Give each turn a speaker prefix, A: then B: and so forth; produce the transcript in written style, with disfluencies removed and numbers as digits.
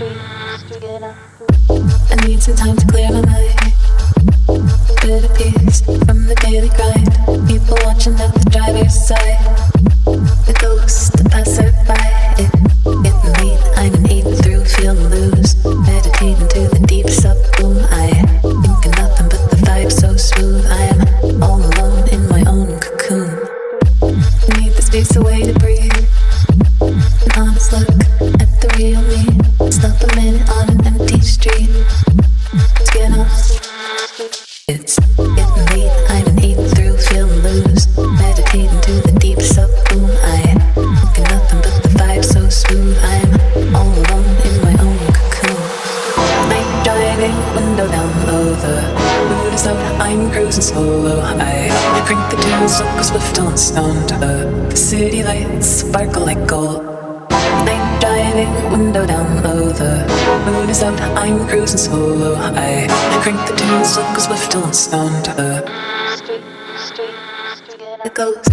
A: I need some time to clear my mind. Bit of peace from the daily grind. People watching at the driver's side. The ghost, the passerby. Getting late, I'm eating through, feeling loose. Meditating to the deep sub-boom. I thinking nothing but the vibe so smooth. I am all alone in my own cocoon. I need the space away to breathe. An honest look at the real me. Stop a minute on an empty street. Let's get off. It's getting late, I'm eating through, feeling loose. Meditating to the deep sub-boom. I thinking nothing but the vibe so smooth. I'm all alone in my own cocoon. Night driving, window down low. The mood is out, I'm cruising solo. I crank the tunes, look swift on stone. To the city lights sparkle like gold. Night driving, window down low. The moon is out, I'm cruising solo. I crank the tunes, look swift on stone. To the ghost.